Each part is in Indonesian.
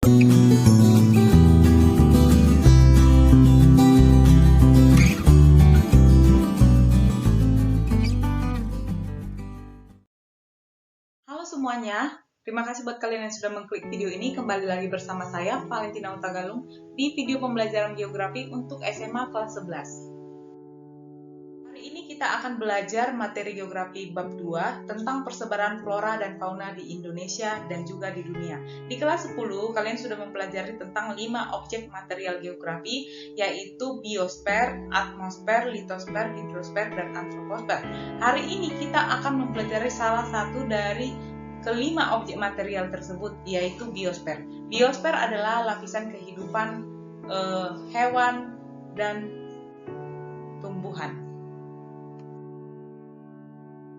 Halo semuanya, terima kasih buat kalian yang sudah mengklik video ini. Kembali lagi bersama saya, Valentina Utagalung, di video pembelajaran geografi untuk SMA kelas 11. Hari ini kita akan belajar materi geografi bab 2 tentang persebaran flora dan fauna di Indonesia dan juga di dunia. Di kelas 10, kalian sudah mempelajari tentang 5 objek material geografi, yaitu biosfer, atmosfer, litosfer, hidrosfer, dan antroposfer. Hari ini kita akan mempelajari salah satu dari kelima objek material tersebut, yaitu biosfer. Biosfer adalah lapisan kehidupan hewan dan tumbuhan.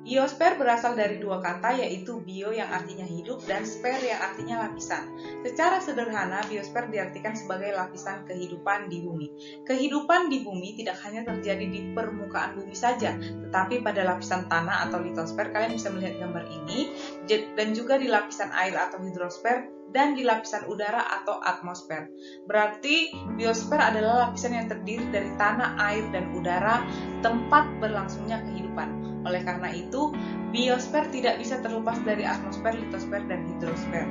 Biosfer berasal dari dua kata, yaitu bio yang artinya hidup dan sfer yang artinya lapisan. Secara sederhana, biosfer diartikan sebagai lapisan kehidupan di bumi. Kehidupan di bumi tidak hanya terjadi di permukaan bumi saja, tetapi pada lapisan tanah atau litosfer, kalian bisa melihat gambar ini, dan juga di lapisan air atau hidrosfer, dan di lapisan udara atau atmosfer. Berarti biosfer adalah lapisan yang terdiri dari tanah, air, dan udara, tempat berlangsungnya kehidupan. Oleh karena itu, biosfer tidak bisa terlepas dari atmosfer, litosfer, dan hidrosfer.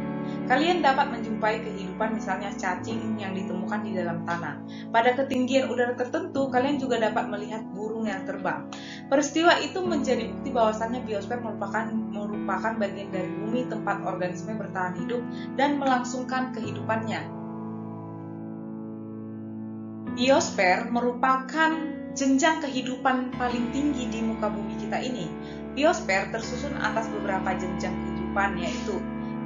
Kalian dapat menjumpai kehidupan misalnya cacing yang ditemukan di dalam tanah. Pada ketinggian udara tertentu, kalian juga dapat melihat burung yang terbang. Peristiwa itu menjadi bukti bahwasannya biosfer merupakan bagian dari bumi tempat organisme bertahan hidup dan melangsungkan kehidupannya. Biosfer merupakan jenjang kehidupan paling tinggi di muka bumi kita ini. Biosfer tersusun atas beberapa jenjang kehidupan, yaitu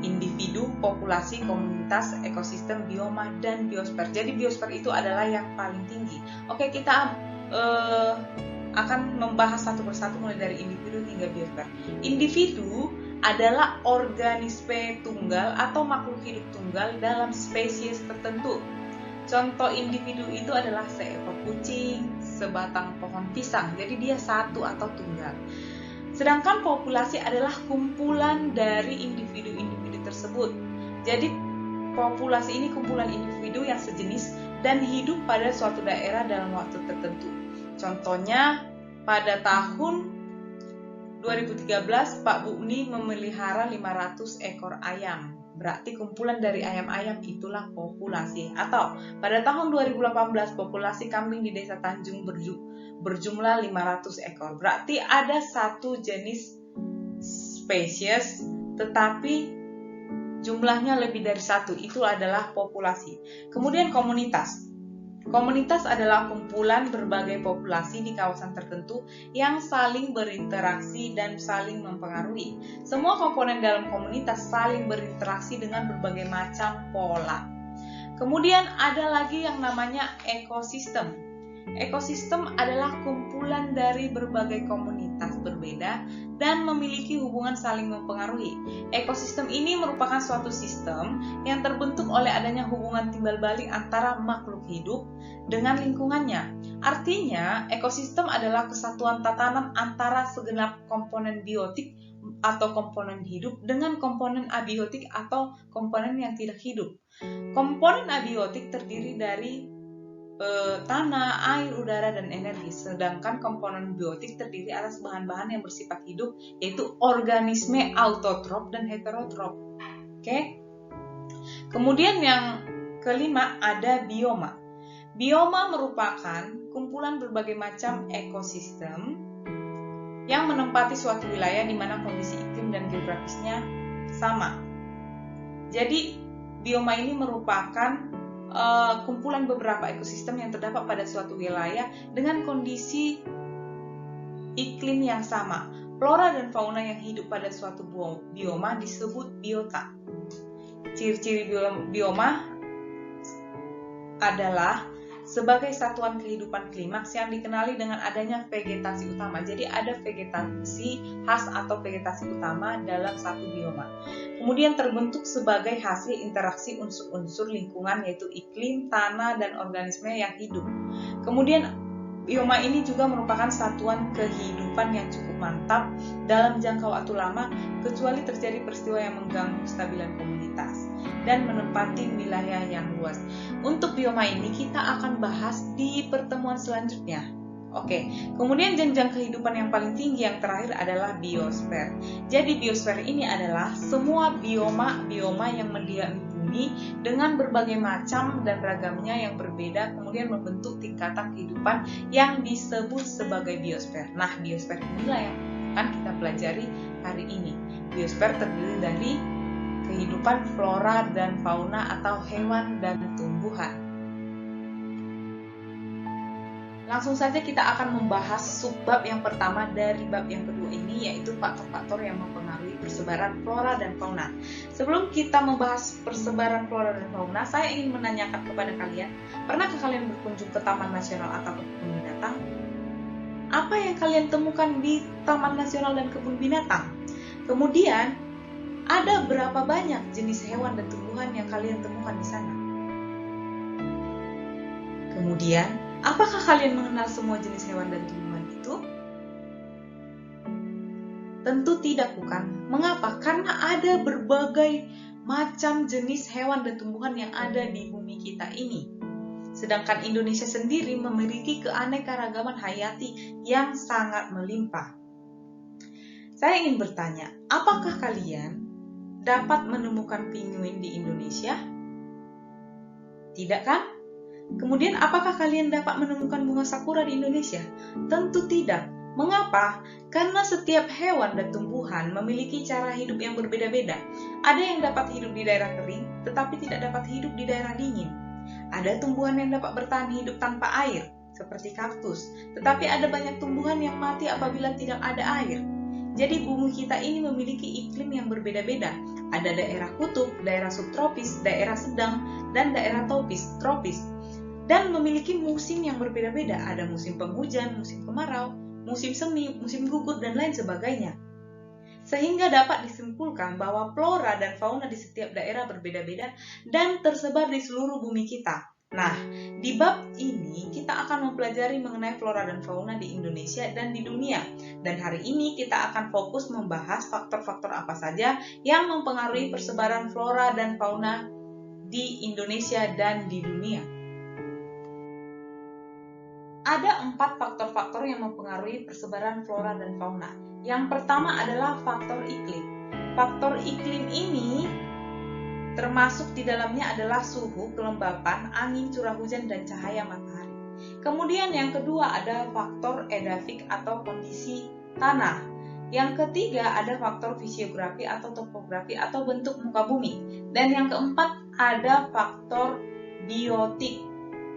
individu, populasi, komunitas, ekosistem, bioma, dan biosfer. Jadi biosfer itu adalah yang paling tinggi. Oke, kita akan membahas satu persatu mulai dari individu hingga biosfer. Individu adalah organisme tunggal atau makhluk hidup tunggal dalam spesies tertentu. Contoh individu itu adalah seekor kucing, sebatang pohon pisang, jadi dia satu atau tunggal. Sedangkan populasi adalah kumpulan dari individu-individu tersebut. Jadi populasi ini kumpulan individu yang sejenis dan hidup pada suatu daerah dalam waktu tertentu. Contohnya pada tahun 2013 Pak Bukni memelihara 500 ekor ayam. Berarti kumpulan dari ayam-ayam itulah populasi. Atau pada tahun 2018 populasi kambing di Desa Tanjung berjumlah 500 ekor. Berarti ada satu jenis spesies tetapi jumlahnya lebih dari satu. Itu adalah populasi. Kemudian komunitas. Komunitas adalah kumpulan berbagai populasi di kawasan tertentu yang saling berinteraksi dan saling mempengaruhi. Semua komponen dalam komunitas saling berinteraksi dengan berbagai macam pola. Kemudian ada lagi yang namanya ekosistem. Ekosistem adalah kumpulan dari berbagai komunitas berbeda dan memiliki hubungan saling mempengaruhi. Ekosistem ini merupakan suatu sistem yang terbentuk oleh adanya hubungan timbal balik antara makhluk hidup dengan lingkungannya. Artinya, ekosistem adalah kesatuan tatanan antara segenap komponen biotik atau komponen hidup dengan komponen abiotik atau komponen yang tidak hidup. Komponen abiotik terdiri dari tanah, air, udara, dan energi. Sedangkan komponen biotik terdiri atas bahan-bahan yang bersifat hidup, yaitu organisme autotrof dan heterotrof. Oke. Kemudian yang kelima ada bioma. Bioma merupakan kumpulan berbagai macam ekosistem yang menempati suatu wilayah di mana kondisi iklim dan geografisnya sama. Jadi, bioma ini merupakan kumpulan beberapa ekosistem yang terdapat pada suatu wilayah dengan kondisi iklim yang sama. Flora dan fauna yang hidup pada suatu bioma disebut biota. Ciri-ciri bioma adalah sebagai satuan kehidupan klimaks yang dikenali dengan adanya vegetasi utama. Jadi ada vegetasi khas atau vegetasi utama dalam satu bioma. Kemudian terbentuk sebagai hasil interaksi unsur-unsur lingkungan yaitu iklim, tanah, dan organisme yang hidup. Kemudian Bioma ini juga merupakan satuan kehidupan yang cukup mantap dalam jangka waktu lama, kecuali terjadi peristiwa yang mengganggu kestabilan komunitas dan menempati wilayah yang luas. Untuk bioma ini kita akan bahas di pertemuan selanjutnya. Oke, kemudian jenjang kehidupan yang paling tinggi yang terakhir adalah biosfer. Jadi biosfer ini adalah semua bioma yang mendiami bumi dengan berbagai macam dan ragamnya yang berbeda, kemudian membentuk tingkatan kehidupan yang disebut sebagai biosfer. Nah, biosfer inilah yang akan kita pelajari hari ini. Biosfer terdiri dari kehidupan flora dan fauna atau hewan dan tumbuhan. Langsung saja kita akan membahas subbab yang pertama dari bab yang kedua ini, yaitu faktor-faktor yang mempengaruhi persebaran flora dan fauna. Sebelum kita membahas persebaran flora dan fauna, saya ingin menanyakan kepada kalian, pernahkah kalian berkunjung ke Taman Nasional atau ke kebun binatang? Apa yang kalian temukan di Taman Nasional dan kebun binatang? Kemudian, ada berapa banyak jenis hewan dan tumbuhan yang kalian temukan di sana? Kemudian, apakah kalian mengenal semua jenis hewan dan tumbuhan itu? Tentu tidak, bukan? Mengapa? Karena ada berbagai macam jenis hewan dan tumbuhan yang ada di bumi kita ini. Sedangkan Indonesia sendiri memiliki keanekaragaman hayati yang sangat melimpah. Saya ingin bertanya, apakah kalian dapat menemukan penguin di Indonesia? Tidak kan? Kemudian, apakah kalian dapat menemukan bunga sakura di Indonesia? Tentu tidak. Mengapa? Karena setiap hewan dan tumbuhan memiliki cara hidup yang berbeda-beda. Ada yang dapat hidup di daerah kering, tetapi tidak dapat hidup di daerah dingin. Ada tumbuhan yang dapat bertahan hidup tanpa air, seperti kaktus. Tetapi ada banyak tumbuhan yang mati apabila tidak ada air. Jadi bumi kita ini memiliki iklim yang berbeda-beda. Ada daerah kutub, daerah subtropis, daerah sedang, dan daerah tropis. Dan memiliki musim yang berbeda-beda. Ada musim penghujan, musim kemarau, musim semi, musim gugur, dan lain sebagainya. Sehingga dapat disimpulkan bahwa flora dan fauna di setiap daerah berbeda-beda dan tersebar di seluruh bumi kita. Nah, di bab ini kita akan mempelajari mengenai flora dan fauna di Indonesia dan di dunia. Dan hari ini kita akan fokus membahas faktor-faktor apa saja yang mempengaruhi persebaran flora dan fauna di Indonesia dan di dunia. Ada 4 faktor-faktor yang mempengaruhi persebaran flora dan fauna. Yang pertama adalah faktor iklim. Faktor iklim ini termasuk di dalamnya adalah suhu, kelembapan, angin, curah hujan, dan cahaya matahari. Kemudian yang kedua ada faktor edafik atau kondisi tanah. Yang ketiga ada faktor fisiografi atau topografi atau bentuk muka bumi. Dan yang keempat ada faktor biotik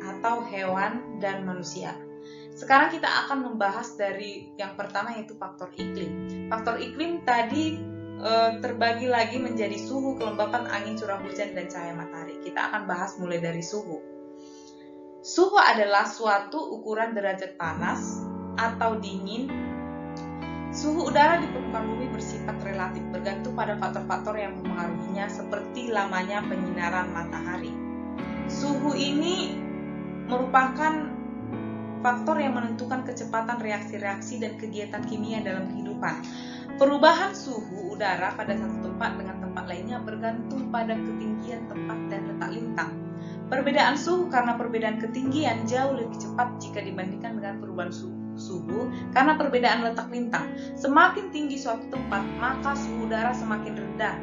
atau hewan dan manusia. Sekarang kita akan membahas dari yang pertama, yaitu faktor iklim. Faktor iklim tadi terbagi lagi menjadi suhu, kelembapan, angin, curah hujan, dan cahaya matahari. Kita akan bahas mulai dari suhu. Suhu adalah suatu ukuran derajat panas atau dingin. Suhu udara di permukaan bumi bersifat relatif, bergantung pada faktor-faktor yang mempengaruhinya seperti lamanya penyinaran matahari. Suhu ini merupakan faktor yang menentukan kecepatan reaksi-reaksi dan kegiatan kimia dalam kehidupan. Perubahan suhu udara pada satu tempat dengan tempat lainnya bergantung pada ketinggian tempat dan letak lintang. Perbedaan suhu karena perbedaan ketinggian jauh lebih cepat jika dibandingkan dengan perubahan suhu karena perbedaan letak lintang. Semakin tinggi suatu tempat, maka suhu udara semakin rendah.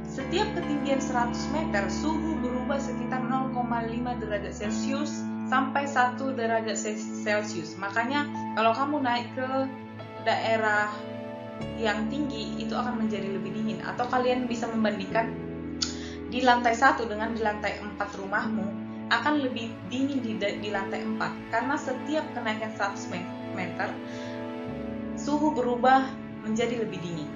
Setiap ketinggian 100 meter, suhu berubah sekitar 0,5 derajat Celcius sampai 1 derajat Celcius. Makanya kalau kamu naik ke daerah yang tinggi itu akan menjadi lebih dingin. Atau kalian bisa membandingkan di lantai 1 dengan di lantai 4 rumahmu akan lebih dingin di lantai 4. Karena setiap kenaikan 100 meter suhu berubah menjadi lebih dingin.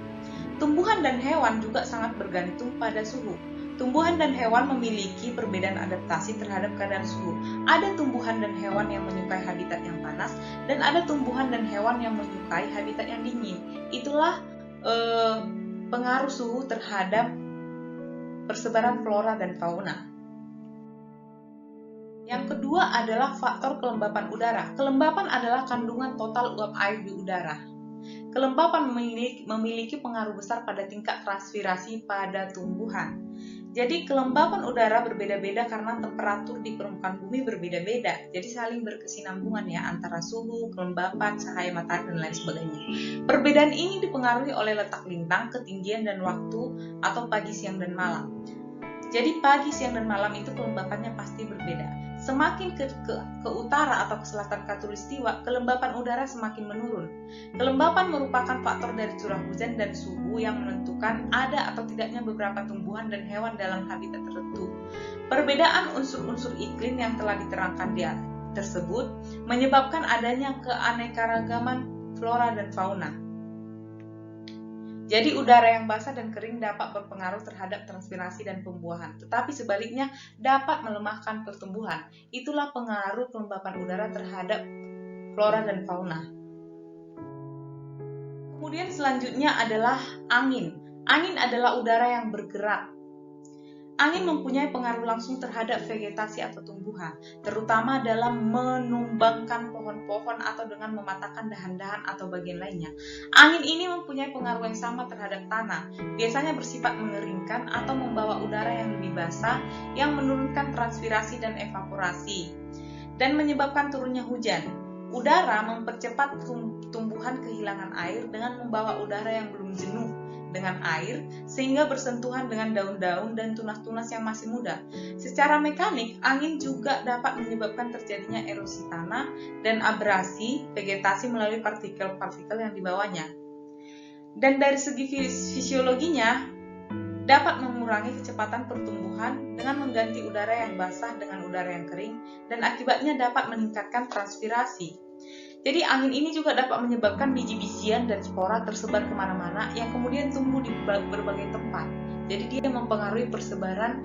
Tumbuhan dan hewan juga sangat bergantung pada suhu. Tumbuhan dan hewan memiliki perbedaan adaptasi terhadap keadaan suhu. Ada tumbuhan dan hewan yang menyukai habitat yang panas, dan ada tumbuhan dan hewan yang menyukai habitat yang dingin. Itulah pengaruh suhu terhadap persebaran flora dan fauna. Yang kedua adalah faktor kelembapan udara. Kelembapan adalah kandungan total uap air di udara. Kelembapan memiliki pengaruh besar pada tingkat transpirasi pada tumbuhan. Jadi kelembapan udara berbeda-beda karena temperatur di permukaan bumi berbeda-beda. Jadi saling berkesinambungan ya antara suhu, kelembapan, cahaya matahari dan lain sebagainya. Perbedaan ini dipengaruhi oleh letak lintang, ketinggian dan waktu atau pagi, siang dan malam. Jadi pagi, siang dan malam itu kelembapannya pasti berbeda. Semakin ke utara atau ke selatan khatulistiwa, kelembapan udara semakin menurun. Kelembapan merupakan faktor dari curah hujan dan suhu yang menentukan ada atau tidaknya beberapa tumbuhan dan hewan dalam habitat tertentu. Perbedaan unsur-unsur iklim yang telah diterangkan di tersebut menyebabkan adanya keanekaragaman flora dan fauna. Jadi udara yang basah dan kering dapat berpengaruh terhadap transpirasi dan pembuahan, tetapi sebaliknya dapat melemahkan pertumbuhan. Itulah pengaruh kelembapan udara terhadap flora dan fauna. Kemudian selanjutnya adalah angin. Angin adalah udara yang bergerak. Angin mempunyai pengaruh langsung terhadap vegetasi atau tumbuhan, terutama dalam menumbangkan pohon-pohon atau dengan mematahkan dahan-dahan atau bagian lainnya. Angin ini mempunyai pengaruh yang sama terhadap tanah, biasanya bersifat mengeringkan atau membawa udara yang lebih basah yang menurunkan transpirasi dan evaporasi, dan menyebabkan turunnya hujan. Udara mempercepat tumbuhan kehilangan air dengan membawa udara yang belum jenuh dengan air sehingga bersentuhan dengan daun-daun dan tunas-tunas yang masih muda. Secara mekanik, angin juga dapat menyebabkan terjadinya erosi tanah dan abrasi vegetasi melalui partikel-partikel yang dibawanya. Dan dari segi fisiologinya, dapat mengurangi kecepatan pertumbuhan dengan mengganti udara yang basah dengan udara yang kering, dan akibatnya dapat meningkatkan transpirasi. Jadi angin ini juga dapat menyebabkan biji-bijian dan spora tersebar kemana-mana yang kemudian tumbuh di berbagai tempat. Jadi dia mempengaruhi persebaran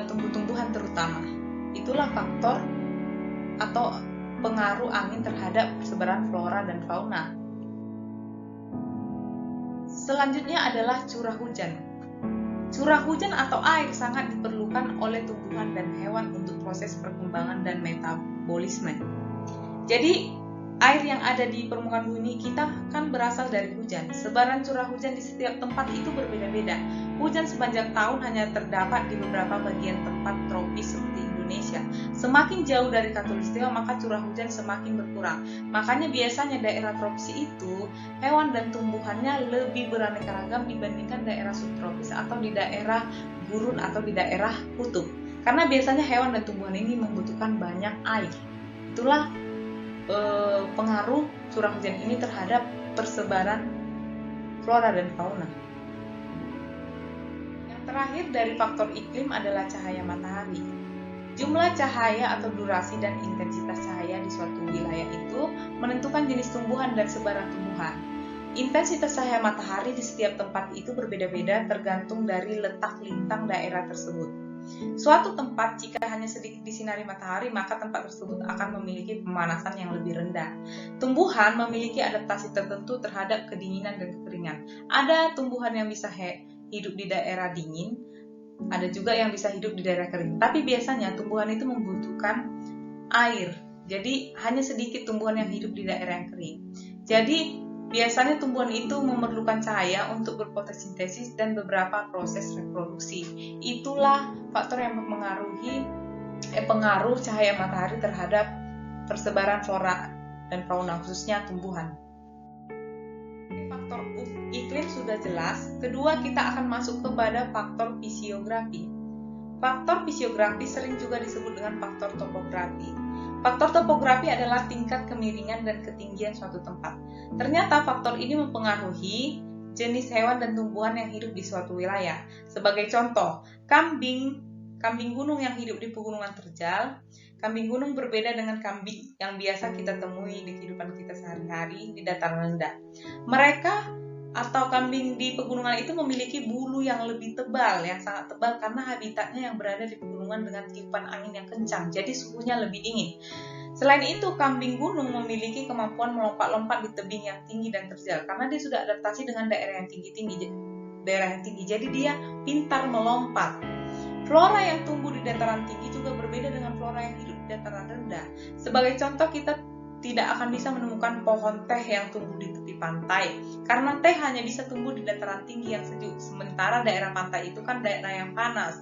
tumbuh-tumbuhan terutama. Itulah faktor atau pengaruh angin terhadap persebaran flora dan fauna. Selanjutnya adalah curah hujan. Curah hujan atau air sangat diperlukan oleh tumbuhan dan hewan untuk proses perkembangan dan metabolisme. Jadi, air yang ada di permukaan bumi kita kan berasal dari hujan. Sebaran curah hujan di setiap tempat itu berbeda-beda. Hujan sepanjang tahun hanya terdapat di beberapa bagian tempat tropis seperti Indonesia. Semakin jauh dari khatulistiwa, maka curah hujan semakin berkurang. Makanya biasanya daerah tropis itu, hewan dan tumbuhannya lebih beraneka ragam dibandingkan daerah subtropis atau di daerah gurun atau di daerah kutub. Karena biasanya hewan dan tumbuhan ini membutuhkan banyak air. Itulah pengaruh curah hujan ini terhadap persebaran flora dan fauna. Yang terakhir dari faktor iklim adalah cahaya matahari. Jumlah cahaya atau durasi dan intensitas cahaya di suatu wilayah itu menentukan jenis tumbuhan dan sebaran tumbuhan. Intensitas cahaya matahari di setiap tempat itu berbeda-beda tergantung dari letak lintang daerah tersebut. Suatu tempat jika hanya sedikit disinari matahari, maka tempat tersebut akan memiliki pemanasan yang lebih rendah. Tumbuhan memiliki adaptasi tertentu terhadap kedinginan dan kekeringan. Ada tumbuhan yang bisa hidup di daerah dingin, ada juga yang bisa hidup di daerah kering. Tapi biasanya tumbuhan itu membutuhkan air. Jadi hanya sedikit tumbuhan yang hidup di daerah yang kering. Jadi biasanya tumbuhan itu memerlukan cahaya untuk berfotosintesis dan beberapa proses reproduksi. Itulah faktor yang mempengaruhi pengaruh cahaya matahari terhadap persebaran flora dan fauna, khususnya tumbuhan. Faktor iklim sudah jelas. Kedua, kita akan masuk kepada faktor fisiografi. Faktor fisiografi sering juga disebut dengan faktor topografi. Faktor topografi adalah tingkat kemiringan dan ketinggian suatu tempat. Ternyata faktor ini mempengaruhi jenis hewan dan tumbuhan yang hidup di suatu wilayah. Sebagai contoh, kambing gunung yang hidup di pegunungan terjal. Kambing gunung berbeda dengan kambing yang biasa kita temui di kehidupan kita sehari-hari di dataran rendah. Mereka atau kambing di pegunungan itu memiliki bulu yang lebih tebal, yang sangat tebal karena habitatnya yang berada di pegunungan dengan tiupan angin yang kencang, jadi suhunya lebih dingin. Selain itu, kambing gunung memiliki kemampuan melompat-lompat di tebing yang tinggi dan terjal karena dia sudah adaptasi dengan daerah yang tinggi, jadi dia pintar melompat. Flora yang tumbuh di dataran tinggi juga berbeda dengan flora yang hidup di dataran rendah. Sebagai contoh, kita tidak akan bisa menemukan pohon teh yang tumbuh di tepi pantai, karena teh hanya bisa tumbuh di dataran tinggi yang sejuk, sementara daerah pantai itu kan daerah yang panas.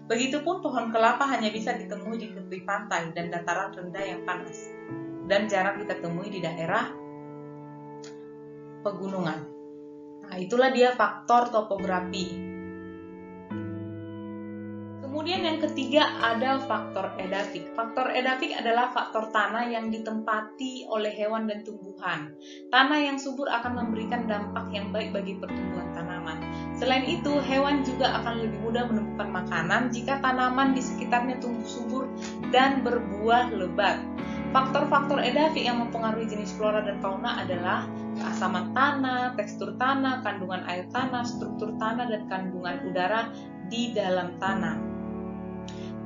Begitupun pohon kelapa hanya bisa ditemui di tepi pantai dan dataran rendah yang panas, dan jarang kita temui di daerah pegunungan. Nah, itulah dia faktor topografi. Kemudian yang ketiga ada faktor edafik. Faktor edafik adalah faktor tanah yang ditempati oleh hewan dan tumbuhan. Tanah yang subur akan memberikan dampak yang baik bagi pertumbuhan tanaman. Selain itu, hewan juga akan lebih mudah menemukan makanan jika tanaman di sekitarnya tumbuh subur dan berbuah lebat. Faktor-faktor edafik yang mempengaruhi jenis flora dan fauna adalah keasaman tanah, tekstur tanah, kandungan air tanah, struktur tanah, dan kandungan udara di dalam tanah.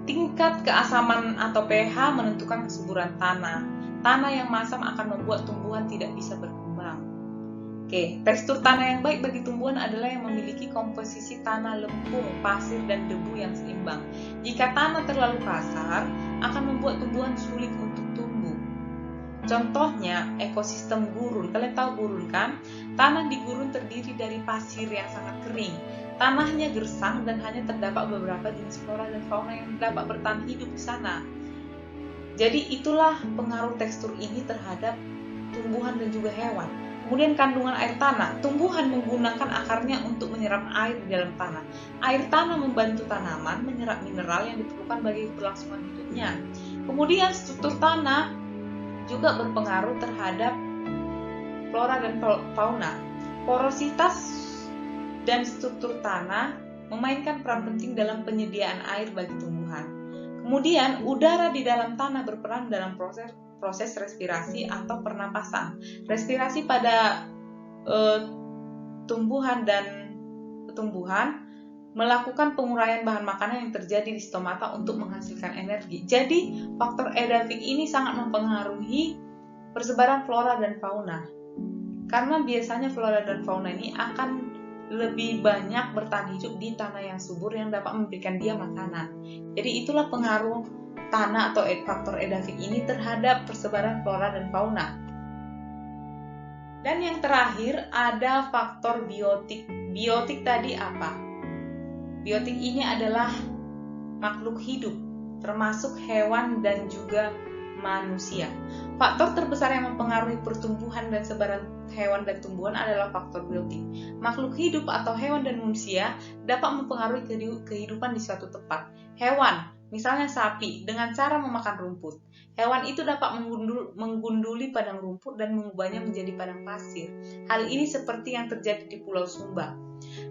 Tingkat keasaman atau pH menentukan kesuburan tanah. Tanah yang masam akan membuat tumbuhan tidak bisa berkembang. Tekstur tanah yang baik bagi tumbuhan adalah yang memiliki komposisi tanah lempung, pasir, dan debu yang seimbang. Jika tanah terlalu kasar, akan membuat tumbuhan sulit untuk tumbuh. Contohnya, ekosistem gurun. Kalian tahu gurun kan? Tanah di gurun terdiri dari pasir yang sangat kering. Tanahnya gersang dan hanya terdapat beberapa jenis flora dan fauna yang dapat bertahan hidup di sana. Jadi itulah pengaruh tekstur ini terhadap tumbuhan dan juga hewan. Kemudian kandungan air tanah. Tumbuhan menggunakan akarnya untuk menyerap air di dalam tanah. Air tanah membantu tanaman menyerap mineral yang diperlukan bagi kelangsungan hidupnya. Kemudian struktur tanah juga berpengaruh terhadap flora dan fauna. Porositas dan struktur tanah memainkan peran penting dalam penyediaan air bagi tumbuhan. Kemudian, udara di dalam tanah berperan dalam proses respirasi atau pernapasan. Respirasi pada tumbuhan dan tumbuhan melakukan penguraian bahan makanan yang terjadi di stomata untuk menghasilkan energi. Jadi, faktor edafik ini sangat mempengaruhi persebaran flora dan fauna. Karena biasanya flora dan fauna ini akan lebih banyak bertahan hidup di tanah yang subur yang dapat memberikan dia makanan. Jadi itulah pengaruh tanah atau faktor edafik ini terhadap persebaran flora dan fauna. Dan yang terakhir ada faktor biotik. Biotik tadi apa? Biotik ini adalah makhluk hidup, termasuk hewan dan juga manusia. Faktor terbesar yang mempengaruhi pertumbuhan dan sebaran hewan dan tumbuhan adalah faktor biotik. Makhluk hidup atau hewan dan manusia dapat mempengaruhi kehidupan di suatu tempat. Hewan, misalnya sapi, dengan cara memakan rumput. Hewan itu dapat menggunduli padang rumput dan mengubahnya menjadi padang pasir. Hal ini seperti yang terjadi di Pulau Sumba.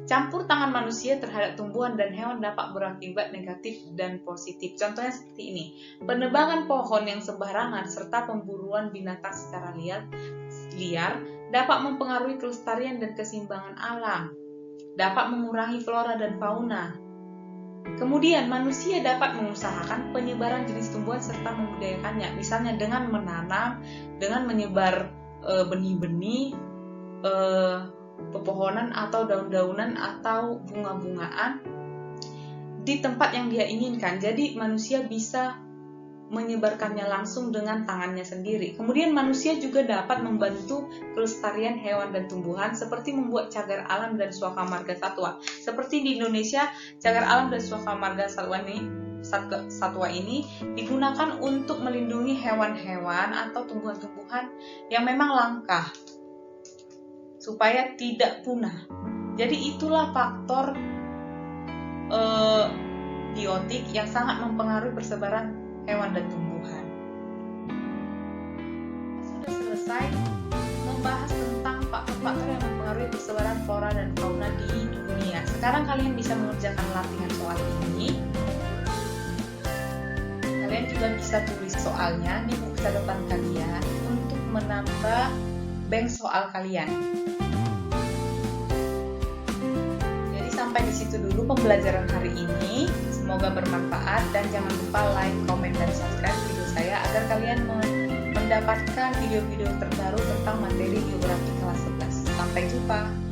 Campur tangan manusia terhadap tumbuhan dan hewan dapat berakibat negatif dan positif. Contohnya seperti ini, penebangan pohon yang sembarangan serta pemburuan binatang secara liar dapat mempengaruhi kelestarian dan keseimbangan alam, dapat mengurangi flora dan fauna. Kemudian manusia dapat mengusahakan penyebaran jenis tumbuhan serta membudidayakannya, misalnya dengan menanam, dengan menyebar benih-benih, pepohonan atau daun-daunan atau bunga-bungaan di tempat yang dia inginkan. Jadi manusia bisa menyebarkannya langsung dengan tangannya sendiri. Kemudian manusia juga dapat membantu kelestarian hewan dan tumbuhan seperti membuat cagar alam dan suaka marga satwa. Seperti di Indonesia, cagar alam dan suaka marga satwa ini digunakan untuk melindungi hewan-hewan atau tumbuhan-tumbuhan yang memang langka supaya tidak punah. Jadi itulah faktor biotik yang sangat mempengaruhi persebaran hewan dan tumbuhan. Sudah selesai membahas tentang faktor-faktor yang mempengaruhi persebaran flora dan fauna di dunia. Sekarang kalian bisa mengerjakan latihan soal ini. Kalian juga bisa tulis soalnya di buku catatan kalian untuk menambah bank soal kalian. Sampai di situ dulu pembelajaran hari ini. Semoga bermanfaat dan jangan lupa like, komen, dan subscribe video saya agar kalian mendapatkan video-video terbaru tentang materi geografi kelas 11. Sampai jumpa.